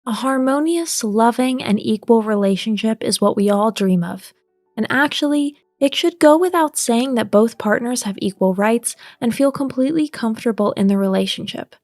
A harmonious, loving, and equal relationship is what we all dream of. And actually, it should go without saying that both partners have equal rights and feel completely comfortable in the relationship.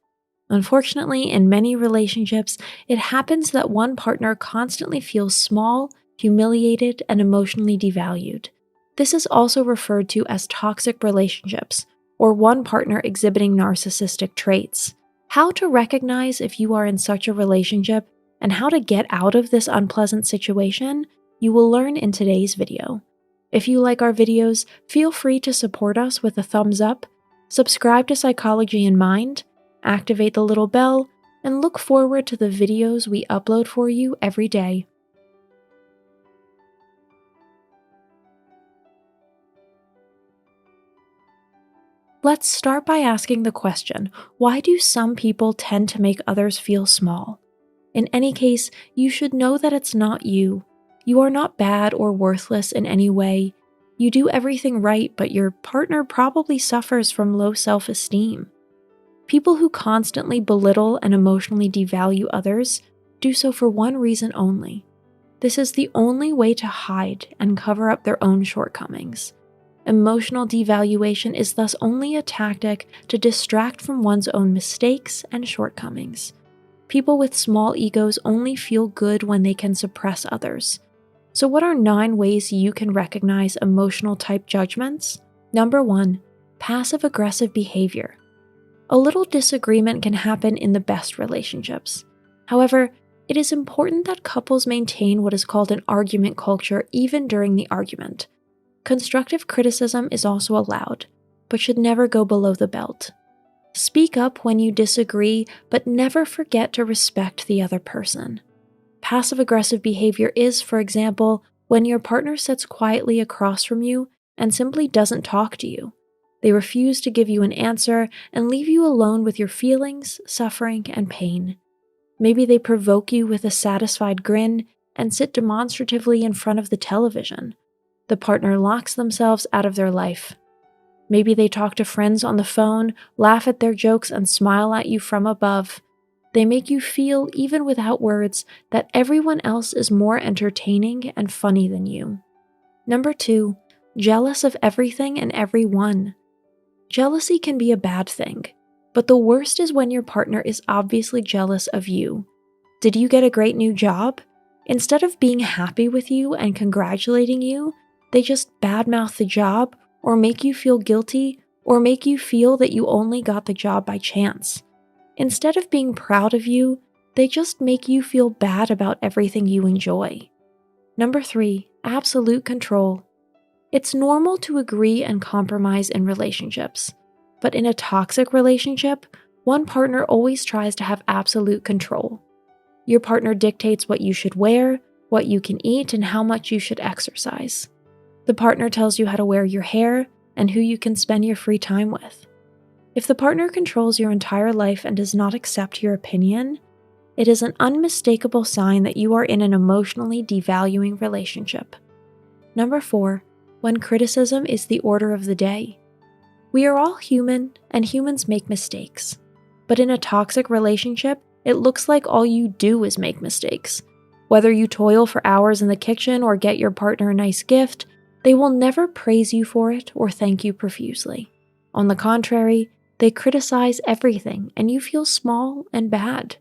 Unfortunately, in many relationships, it happens that one partner constantly feels small, humiliated, and emotionally devalued. This is also referred to as toxic relationships, or one partner exhibiting narcissistic traits. How to recognize if you are in such a relationship and how to get out of this unpleasant situation, you will learn in today's video. If you like our videos, feel free to support us with a thumbs up, subscribe to Psychology in Mind, activate the little bell, and look forward to the videos we upload for you every day. Let's start by asking the question, why do some people tend to make others feel small? In any case, you should know that it's not you. You are not bad or worthless in any way. You do everything right, but your partner probably suffers from low self-esteem. People who constantly belittle and emotionally devalue others do so for one reason only. This is the only way to hide and cover up their own shortcomings. Emotional devaluation is thus only a tactic to distract from one's own mistakes and shortcomings. People with small egos only feel good when they can suppress others. So what are 9 ways you can recognize emotional type judgments? Number 1. Passive-aggressive behavior. A little disagreement can happen in the best relationships. However, it is important that couples maintain what is called an argument culture even during the argument. Constructive criticism is also allowed, but should never go below the belt. Speak up when you disagree, but never forget to respect the other person. Passive-aggressive behavior is, for example, when your partner sits quietly across from you and simply doesn't talk to you. They refuse to give you an answer and leave you alone with your feelings, suffering, and pain. Maybe they provoke you with a satisfied grin and sit demonstratively in front of the television. The partner locks themselves out of their life. Maybe they talk to friends on the phone, laugh at their jokes, and smile at you from above. They make you feel, even without words, that everyone else is more entertaining and funny than you. Number 2, jealous of everything and everyone. Jealousy can be a bad thing, but the worst is when your partner is obviously jealous of you. Did you get a great new job? Instead of being happy with you and congratulating you, they just badmouth the job, or make you feel guilty, or make you feel that you only got the job by chance. Instead of being proud of you, they just make you feel bad about everything you enjoy. Number 3, absolute control. It's normal to agree and compromise in relationships, but in a toxic relationship, one partner always tries to have absolute control. Your partner dictates what you should wear, what you can eat, and how much you should exercise. The partner tells you how to wear your hair and who you can spend your free time with. If the partner controls your entire life and does not accept your opinion, it is an unmistakable sign that you are in an emotionally devaluing relationship. Number 4, when criticism is the order of the day. We are all human, and humans make mistakes. But in a toxic relationship, it looks like all you do is make mistakes. Whether you toil for hours in the kitchen or get your partner a nice gift, they will never praise you for it or thank you profusely. On the contrary, they criticize everything, and you feel small and bad.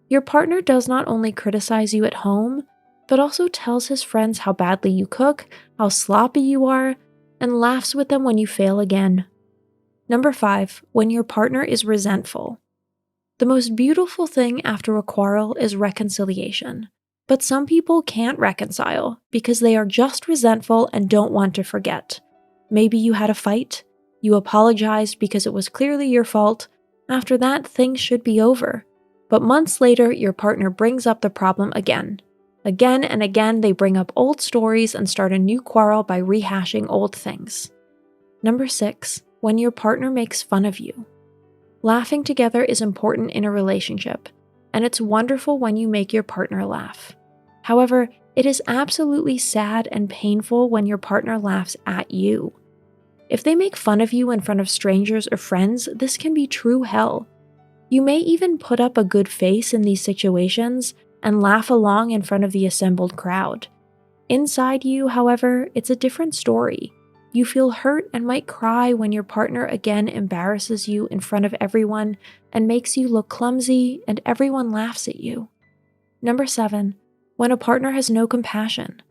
Your partner does not only criticize you at home, but also tells his friends how badly you cook, how sloppy you are, and laughs with them when you fail again. Number 5, when your partner is resentful. The most beautiful thing after a quarrel is reconciliation. But some people can't reconcile because they are just resentful and don't want to forget. Maybe you had a fight, you apologized because it was clearly your fault. After that, things should be over. But months later, your partner brings up the problem again. Again and again, they bring up old stories and start a new quarrel by rehashing old things. Number 6, when your partner makes fun of you. Laughing together is important in a relationship, and it's wonderful when you make your partner laugh. However, it is absolutely sad and painful when your partner laughs at you. If they make fun of you in front of strangers or friends, this can be true hell. You may even put up a good face in these situations, and laugh along in front of the assembled crowd. Inside you, however, it's a different story. You feel hurt and might cry when your partner again embarrasses you in front of everyone and makes you look clumsy and everyone laughs at you. Number 7, when a partner has no compassion.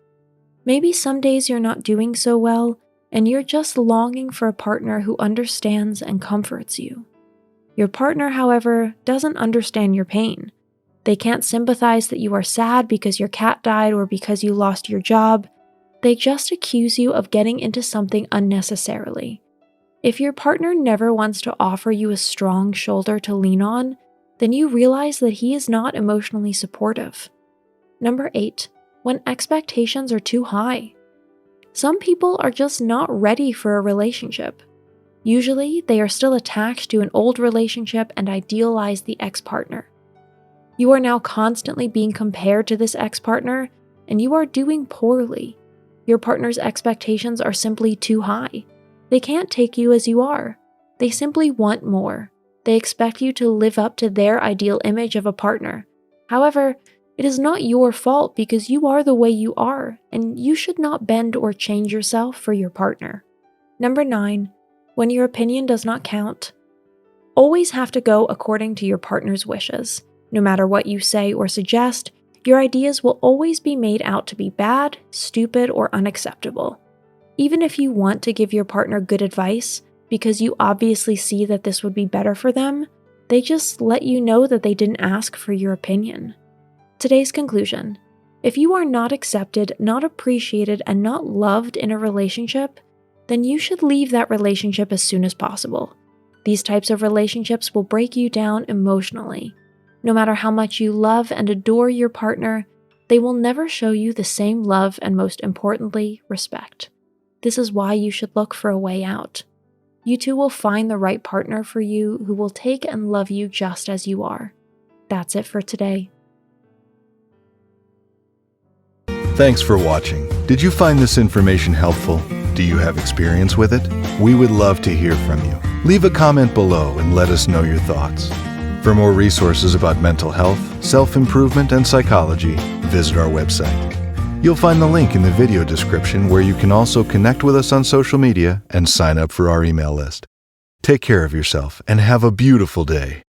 Maybe some days you're not doing so well and you're just longing for a partner who understands and comforts you. Your partner, however, doesn't understand your pain. They can't sympathize that you are sad because your cat died or because you lost your job. They just accuse you of getting into something unnecessarily. If your partner never wants to offer you a strong shoulder to lean on, then you realize that he is not emotionally supportive. Number 8, when expectations are too high. Some people are just not ready for a relationship. Usually, they are still attached to an old relationship and idealize the ex-partner. You are now constantly being compared to this ex-partner, and you are doing poorly. Your partner's expectations are simply too high. They can't take you as you are. They simply want more. They expect you to live up to their ideal image of a partner. However, it is not your fault because you are the way you are, and you should not bend or change yourself for your partner. Number 9, when your opinion does not count. Always have to go according to your partner's wishes. No matter what you say or suggest, your ideas will always be made out to be bad, stupid, or unacceptable. Even if you want to give your partner good advice, because you obviously see that this would be better for them, they just let you know that they didn't ask for your opinion. Today's conclusion: if you are not accepted, not appreciated, and not loved in a relationship, then you should leave that relationship as soon as possible. These types of relationships will break you down emotionally. No matter how much you love and adore your partner, they will never show you the same love and, most importantly, respect. This is why you should look for a way out. You too will find the right partner for you who will take and love you just as you are. That's it for today. Thanks for watching. Did you find this information helpful? Do you have experience with it? We would love to hear from you. Leave a comment below and let us know your thoughts. For more resources about mental health, self-improvement, and psychology, visit our website. You'll find the link in the video description where you can also connect with us on social media and sign up for our email list. Take care of yourself and have a beautiful day.